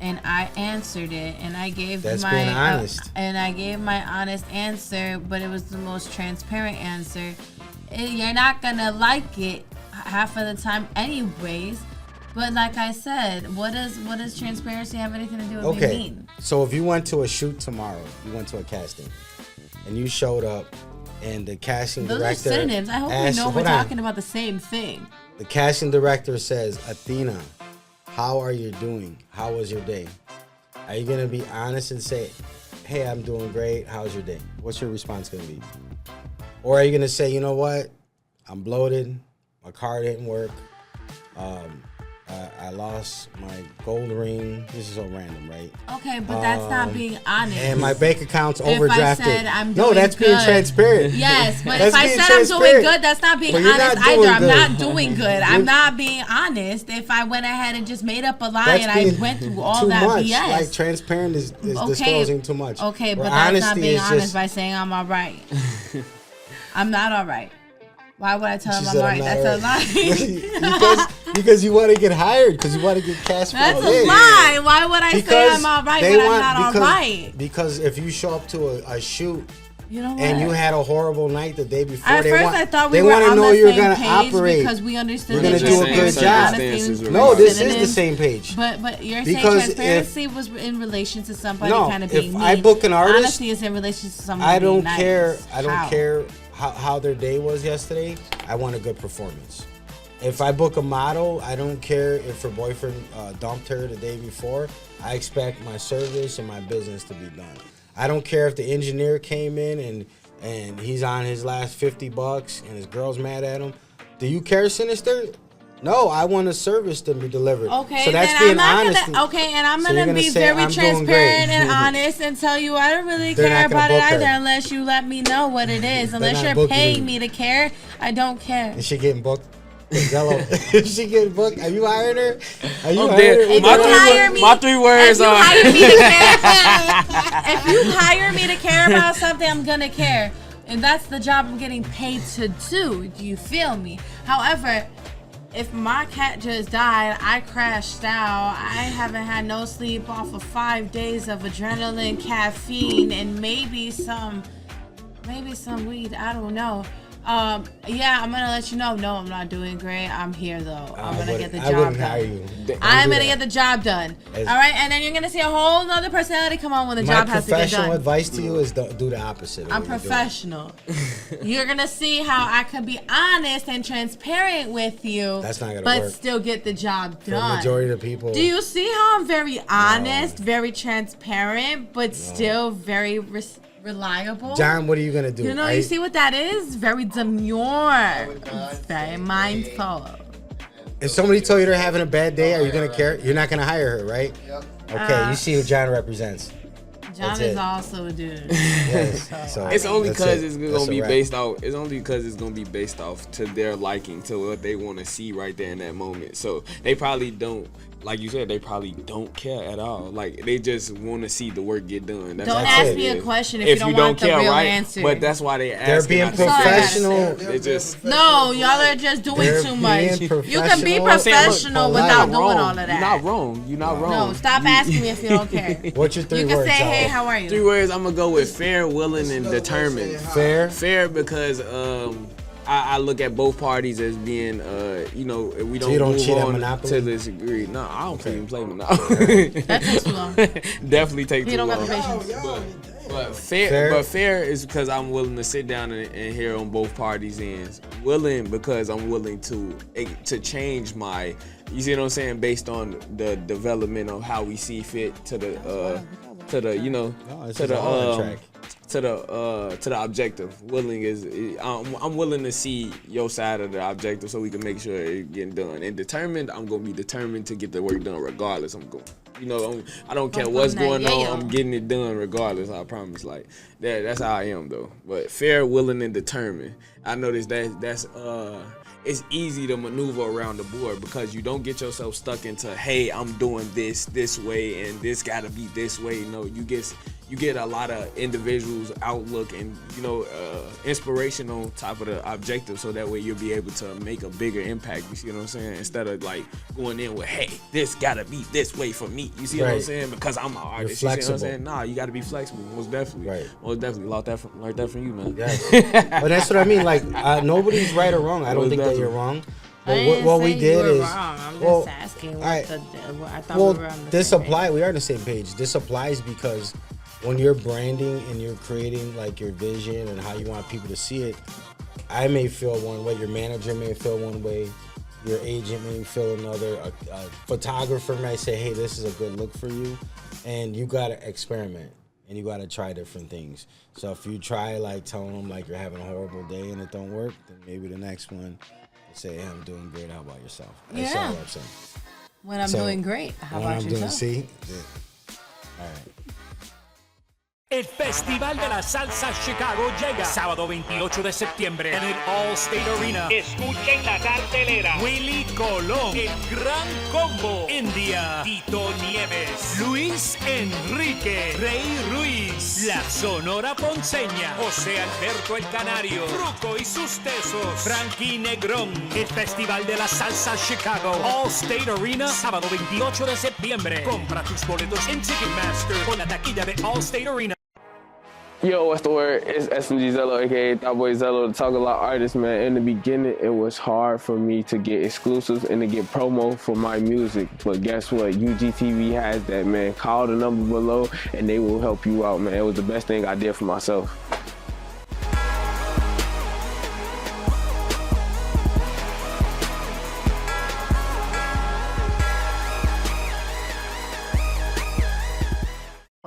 and I answered it and I gave being honest. And I gave my honest answer, but it was the most transparent answer. You're not gonna like it half of the time anyways, but like I said, what does transparency have anything to do with being mean? So if you went to a shoot tomorrow, you went to a casting and you showed up and the casting director, those are synonyms. I hope we know we're talking about the same thing. The casting director says, Athena, how are you doing? How was your day? Are you gonna be honest and say, hey, I'm doing great, how's your day? What's your response gonna be? Or are you gonna say, you know what? I'm bloated. My car didn't work. I lost my gold ring. This is so random, right? Okay, but that's not being honest. And my bank account's overdrafted. If I said I'm doing that's good. being transparent. Yes, but if I said I'm doing good, that's not being honest either. I'm not doing good. I'm not being honest. If I went ahead and just made up a lie and I went through all that much. BS. Like transparent is disclosing too much. Okay, but that's not being honest by saying I'm all right. I'm not all right. Why would I tell him I'm all right? That's a lie. because you want to get hired, because you want to get cast for That's a lie. Why would I say I'm all right when I'm not all right? Because if you show up to a shoot You know what? And you had a horrible night the day before. At first, I thought we were on the same page because we understood you're that going to do a good job. No, this is the same page. But you're saying transparency was in relation to somebody kind of being mean. If I book an artist, honesty is in relation to somebody being nice. I don't care how their day was yesterday. I want a good performance. If I book a model, I don't care if her boyfriend dumped her the day before. I expect my service and my business to be done. I don't care if the engineer came in and he's on his last $50 and his girl's mad at him. Do you care, Sinister? No, I want a service to be delivered. Okay, so that's then being honest. And I'm gonna be very transparent and honest and tell you I don't really care about it either unless you let me know what it is. Unless you're paying me to care, I don't care. Is she getting booked? Zello, is she getting booked? Are you hiring her? Are you hiring her? My 3 words are. If you hire me to care about something, I'm gonna care, and that's the job I'm getting paid to do. Do you feel me? However, if my cat just died, I crashed out, I haven't had no sleep off of 5 days of adrenaline, caffeine, and maybe some weed, I don't know. Yeah, I'm gonna let you know. No, I'm not doing great. I'm here though. I'm gonna get the job done. I'm gonna get the job done. All right, and then you're gonna see a whole other personality come on when the job has to get done. My professional advice to you is do the opposite. I'm professional. You're gonna see how I can be honest and transparent with you. That's not gonna but work. Still get the job done. For the majority of the people. Do you see how I'm very honest, very transparent, but still very reliable? John, what are you gonna do? You know, you see what that is? Very demure. Very mindful. If somebody told you they're having a bad day, are you gonna care? You're not gonna hire her, right? Yep. Okay, you see who John represents. John is also a dude. Yes. So it's only because it's gonna be based off. It's only because it's gonna be based off to their liking, to what they want to see right there in that moment. So they probably don't, like you said, they probably don't care at all. Like they just want to see the work get done. Don't ask me a question if you don't want the real answer. But that's why they ask. They're being professional. They just no, y'all are just doing too much. You can be professional without doing all of that. You're not wrong. You're not wrong. No, stop asking me if you don't care. What's your 3 words? You can say, hey, how are you? 3 words. I'm gonna go with fair, willing, and determined. Fair because I look at both parties as being, we don't move on to this degree. No, I don't even play Monopoly. That takes too long. Definitely take too long. You don't got the patience. But fair is because I'm willing to sit down and hear on both parties' ends. Willing because I'm willing to change my, you see what I'm saying, based on the development of how we see fit to the objective. Willing is I'm willing to see your side of the objective so we can make sure it's getting done. And determined, I'm gonna be determined to get the work done regardless. I don't care what's going on. I'm getting it done regardless. I promise. Like that's how I am though. But fair, willing, and determined. I noticed that's it's easy to maneuver around the board because you don't get yourself stuck into, hey, I'm doing this way and this gotta be this way. No, you get a lot of individuals' outlook and inspiration on top of the objective, so that way you'll be able to make a bigger impact. You see what I'm saying? Instead of like going in with, hey, this gotta be this way for me. You see what I'm saying? Because I'm an artist. You see what I'm saying? Nah, you gotta be flexible. Most definitely. Right. Most definitely. Learned that from you, man. Yes. But that's what I mean. Like nobody's right or wrong. I don't think that you're wrong. But what we did is, I'm just asking. I thought we were on the this applies. We are on the same page. This applies because when you're branding and you're creating like your vision and how you want people to see it, I may feel one way, your manager may feel one way, your agent may feel another, a photographer might say, hey, this is a good look for you, and you gotta experiment and you gotta try different things. So if you try like telling them like you're having a horrible day and it don't work, then maybe the next one you say, hey, I'm doing great, how about yourself? That's all I'm saying. When I'm doing great, how about yourself? All right. El Festival de la Salsa Chicago llega sábado 28 de septiembre en el All State Arena. Escuchen la cartelera: Willy Colón, El Gran Combo, India, Tito Nieves, Luis Enrique, Rey Ruiz, La Sonora Ponceña, José Alberto el Canario, Fruco y sus Tesos, Frankie Negrón. El Festival de la Salsa Chicago, All State Arena, sábado 28 de septiembre. Compra tus boletos en Ticketmaster con la taquilla de All State Arena. Yo, what's the word? It's Zello, aka Thot Zello, the Talk a Lot artist, man. In the beginning, it was hard for me to get exclusives and to get promo for my music. But guess what? UGTV has that, man. Call the number below and they will help you out, man. It was the best thing I did for myself.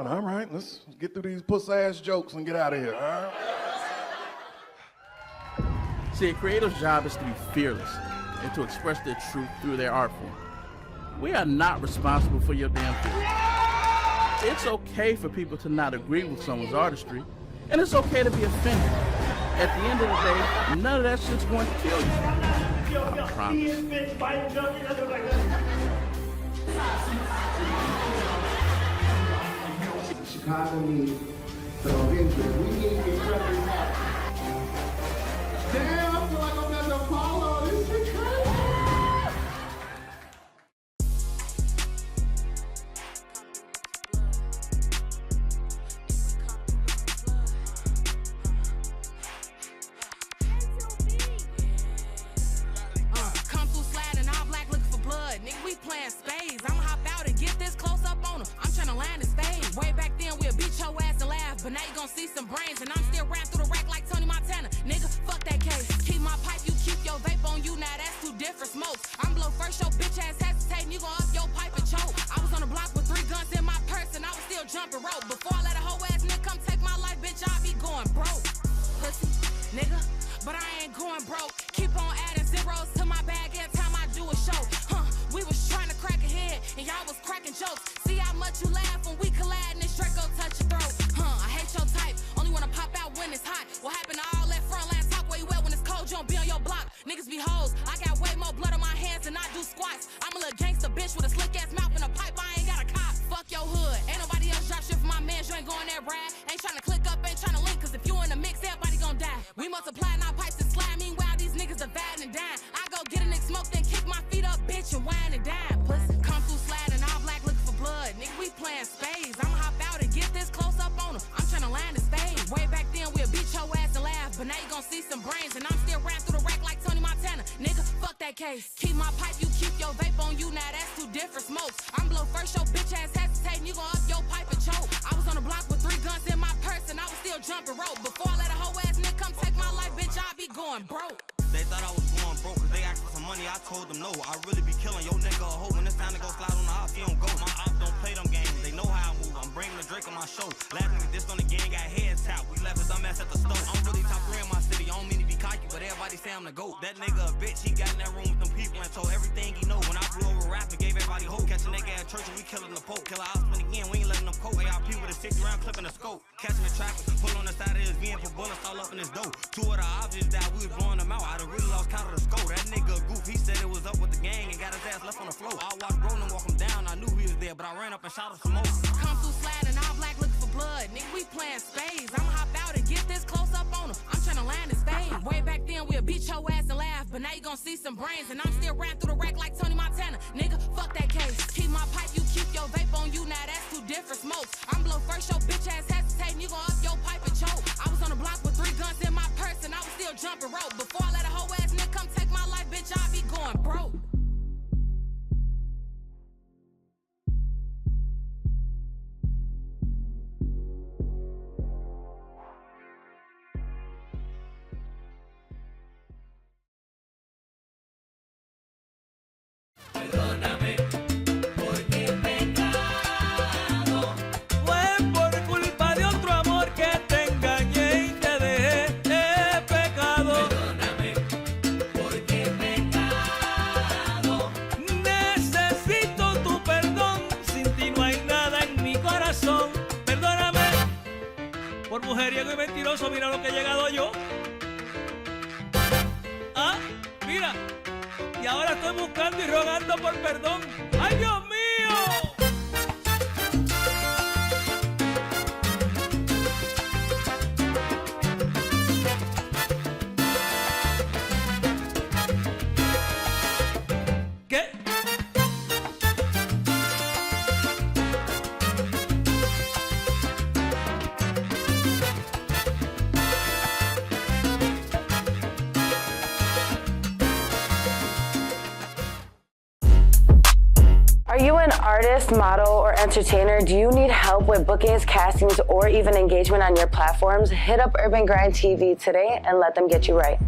on. All right, let's get through these puss-ass jokes and get out of here, all right? See, a creative's job is to be fearless and to express their truth through their art form. We are not responsible for your damn feelings. It's okay for people to not agree with someone's artistry, and it's okay to be offended. At the end of the day, none of that shit's going to kill you. I promise. Chicago needs the Avengers. We need to get damn, I feel like I'm at the Apollo. This shit crazy. Come through sliding, all black looking for blood. Nigga, we playing spades. I'ma hop out and get this close up on him. I'm trying to land his fade. Way back then, we'll beat your ass and laugh. But now you gon' see some brains. And I'm still ran through the rack like Tony Montana. Nigga, fuck that case. Keep my pipe, you keep your vape on you. Now that's two different smokes. I'm blow first, your bitch ass hesitating. You gon' up your pipe and choke. I was on the block with 3 guns in my purse. And I was still jumping rope. Before I let a hoe ass nigga come take my life, bitch, I be going broke. Pussy, nigga. But I ain't going broke. Keep on adding zeros to my bag every time I do a show. We was trying to crack a head, and y'all was cracking jokes. See how much you laugh when we collide, and this straight go touch your throat. I hate your type, only wanna pop out when it's hot. What happened to all that front line talk where you at when it's cold? You don't be on your block. Niggas be hoes, I got way more blood on my hands than I do squats. I'm a little gangster bitch with a slick ass mouth and a pipe, I ain't got a cop. Fuck your hood, ain't nobody else drop shit for my mans, you ain't going that ride. Ain't trying to click up, ain't trying to link, cause if you in the mix, everybody gon' die. We multiplying our pipes and slime, meanwhile these niggas dividing and dying. I go get a nigga smoke, then kick my feet up, bitch, and whine and dine. Pussy, come through sliding, all black looking for blood. Nigga, we playing spades. I'ma hop out and get this close up on him. I'm trying to land his fade. Way back then, we'll beat your ass and laugh. But now you gon' see some brains. And I'm still ran through the rack like Tony Montana. Nigga, fuck that case. Keep my pipe, you keep your vape on you. Now that's two different smokes. I'm blow first, your bitch ass hesitating. You gon' up your pipe and choke. I was on the block with 3 guns in my purse. And I was still jumping rope. Before I let a hoe ass nigga come take my life, bitch, I be going broke. They thought I was going broke cause they asked for some money, I told them no. I really be killing your nigga a hoe. When it's time to go slide on the ops, he don't go. My ops don't play them games, they know how I move. I'm bringing the drink on my show. Last nigga this on the gang got heads tapped. We left his dumb ass at the stove. I'm really top 3 in my city, I don't mean to be cocky, but everybody say I'm the GOAT. That nigga a bitch, he got in that room with them people and told everything he know. When I blew over rap and gave everybody hope. Catch a nigga at church and we killing the pope. Kill a husband again, we ain't letting them cope. ARP with a 60 round clip in the scope. Catch him in traffic, pull on the side of his van, put bullets all up in his dough. 2 of the objects that we was blowing them out, I done really lost count of the scope. That nigga a goof, he said it was up with the gang and got his ass left on the floor. I watched Roland walk him down, I knew he was there, but I ran up and shot him some more. Come through sliding, all black looking for blood. Nigga, we playing spades. I'ma hop out and get this close up on him. I'm trying to land his fade. Way back then, we'll beat your ass and laugh. But now you gon' see some brains. And I'm still ran through the rack like Tony Montana. Nigga, fuck that case. Keep my pipe, you keep your vape on you. Now that's two different smokes. I'm blow first, your bitch ass hesitating. You gon' up your pipe and choke. I was on the block with 3 guns in my purse. And I was still jumping rope. Before I let a hoe ass nigga come take my life, bitch, I be going broke. Perdóname, porque he pecado. Fue por culpa de otro amor que te engañé y te dejé. He pecado. Perdóname, porque he pecado. Necesito tu perdón. Sin ti no hay nada en mi corazón. Perdóname. Por mujeriego y mentiroso, mira lo que he llegado yo. Ah, mira. Y ahora estoy buscando y rogando por perdón. ¡Ay, Dios mío! ¿Qué? Are you an artist, model, or entertainer? Do you need help with bookings, castings, or even engagement on your platforms? Hit up UrbanGrindTV today and let them get you right.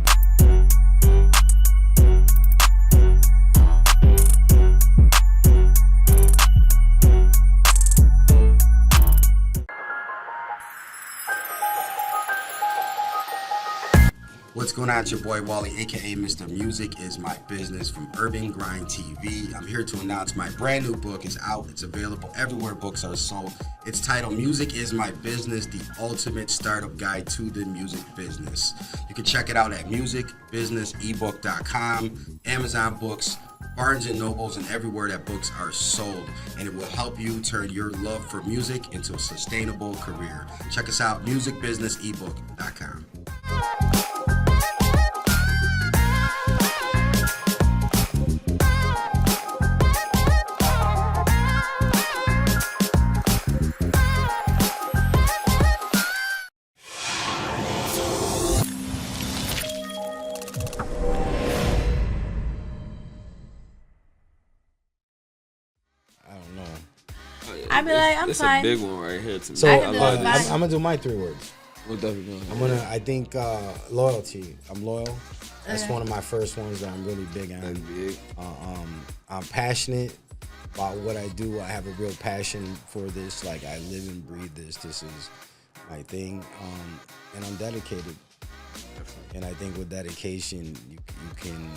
What's going on? It's your boy Wally, aka Mr. Music is My Business from UrbanGrindTV. I'm here to announce my brand new book is out. It's available everywhere books are sold. It's titled Music is My Business, the ultimate startup guide to the music business. You can check it out at musicbusinessebook.com, Amazon Books, Barnes & Nobles, and everywhere that books are sold. And it will help you turn your love for music into a sustainable career. Check us out, musicbusinessebook.com. I'd be like, I'm fine. It's a big one right here to me. So I'm gonna do my 3 words. What that be? I think loyalty. I'm loyal. That's one of my first ones that I'm really big on. That's big. I'm passionate about what I do. I have a real passion for this. Like, I live and breathe this. This is my thing. And I'm dedicated. And I think with dedication, you can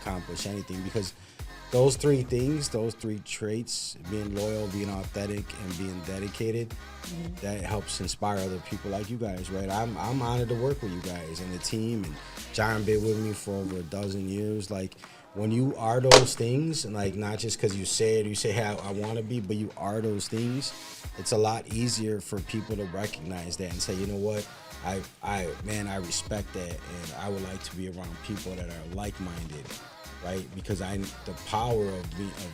accomplish anything, because those 3 things, those 3 traits, being loyal, being authentic, and being dedicated, that helps inspire other people like you guys, right? I'm honored to work with you guys and the team, and John been with me for over 12 years. Like, when you are those things, and like, not just because you say it, you say, hey, I want to be, but you are those things, it's a lot easier for people to recognize that and say, you know what, I respect that, and I would like to be around people that are like-minded. Right, because the power of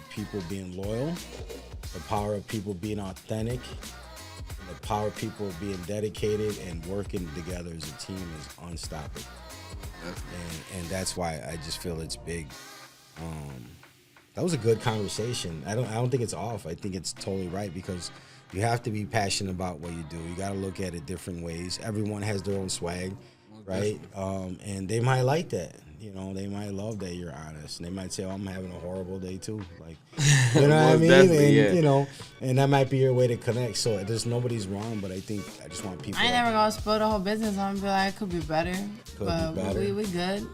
people being loyal, the power of people being authentic, and the power of people being dedicated and working together as a team is unstoppable. And that's why I just feel it's big. That was a good conversation. I don't think it's off. I think it's totally right, because you have to be passionate about what you do. You got to look at it different ways. Everyone has their own swag, right? And they might like that. You know, they might love that you're honest, and they might say, "Oh, I'm having a horrible day too." Like, you know what I mean? And you know, and that might be your way to connect. So there's nobody's wrong, but I think I just want people. I ain't never gonna spoil the whole business. I'm gonna be like, it could be better, but we good.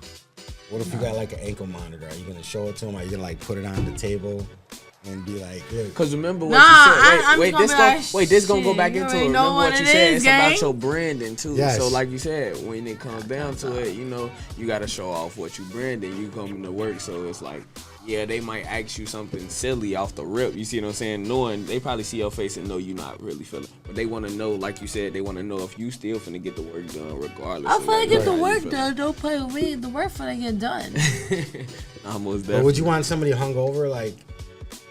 What if you got like an ankle monitor? Are you gonna show it to them? Are you gonna like put it on the table and be like, look? Because remember what you said. This gonna go back into it. Remember what you said. It's about your branding too. Yes. So like you said, when it comes down to it, you know, you gotta show off what you branding. You coming to work, so it's like, yeah, they might ask you something silly off the rip. You see what I'm saying? Knowing they probably see your face and know you're not really feeling. But they want to know, like you said, they want to know if you still finna get the work done regardless. I'm finna get the work done. Don't play with me. The work finna get done. Almost definitely. But would you want somebody hungover, like,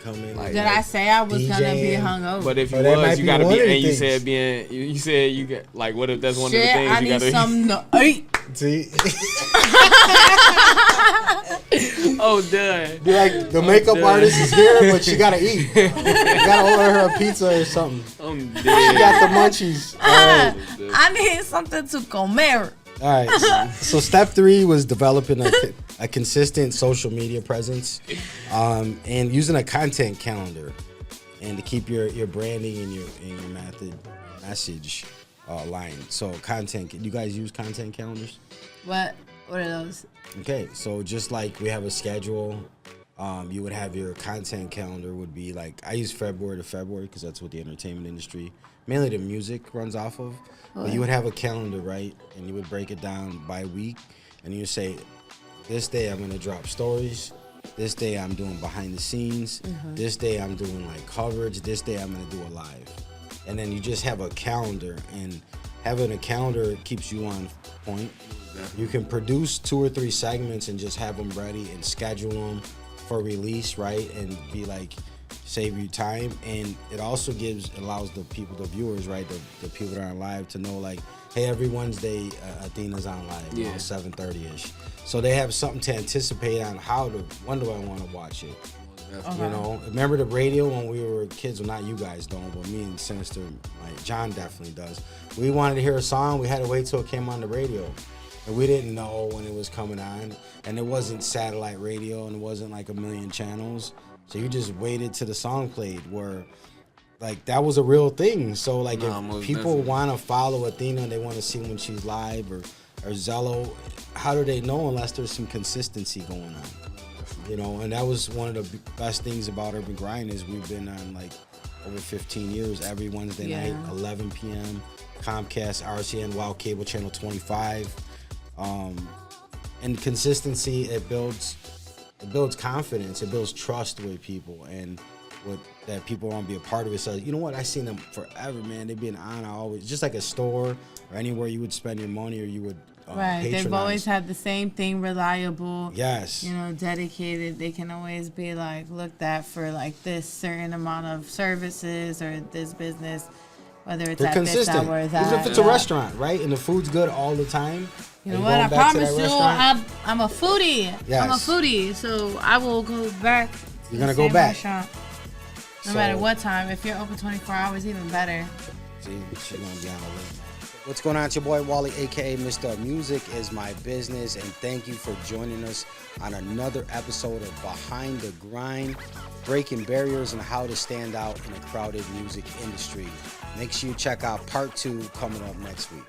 come in? Like, did I say I was gonna be hungover? But if you was, you gotta be. And you said being. You said you get, like, what if that's one of the things you gotta? I need something to eat. See. Oh, done. Be like, the makeup artist is here, but she gotta eat. You gotta order her a pizza or something. I'm dead. She got the munchies. I need something to comer. All right. So step 3 was developing a consistent social media presence, and using a content calendar, and to keep your branding and your message aligned. So content. You guys use content calendars? What are those? Okay, so just like we have a schedule, you would have your content calendar would be like, I use February to February because that's what the entertainment industry, mainly the music, runs off of. But you would have a calendar, right? And you would break it down by week, and you say, this day I'm gonna drop stories. This day I'm doing behind the scenes. This day I'm doing like coverage. This day I'm gonna do a live. And then you just have a calendar, and having a calendar keeps you on point. You can produce 2 or 3 segments and just have them ready and schedule them for release, right? And be like, save you time. And it also allows the people, the viewers, right, the people that are on live to know, like, hey, every Wednesday Athena's on live, you know, 7:30ish. So they have something to anticipate on when do I want to watch it. You know, remember the radio when we were kids? Well, not you guys don't, but me and Sinister, like John definitely does. We wanted to hear a song, we had to wait till it came on the radio. And we didn't know when it was coming on. And it wasn't satellite radio, and it wasn't like a million channels. So you just waited till the song played, where like that was a real thing. So like if people want to follow Athena and they want to see when she's live or or Zello, how do they know unless there's some consistency going on? You know, and that was one of the best things about Urban Grind is we've been on like over 15 years every Wednesday night, 11 p.m. Comcast, RCN, Wild Cable Channel 25. And consistency, it builds confidence, it builds trust with people, and that people want to be a part of it. So, you know what? I've seen them forever, man. They've been on. I always, just like a store or anywhere you would spend your money or you would right. patronize. They've always had the same thing, reliable. Yes. You know, dedicated. They can always be like looked at for like this certain amount of services or this business, whether it's at this hour or that. Even if it's a restaurant, right? And the food's good all the time. You know what? I promise you, I'm a foodie. Yes. I'm a foodie, so I will go back. You're gonna go back. Restaurant. No matter what time. If you're open 24 hours, even better. See, she's gonna be on the list. What's going on? It's your boy Wally, aka Mr. Music is My Business, and thank you for joining us on another episode of Behind the Grind, breaking barriers and how to stand out in a crowded music industry. Make sure you check out part 2 coming up next week.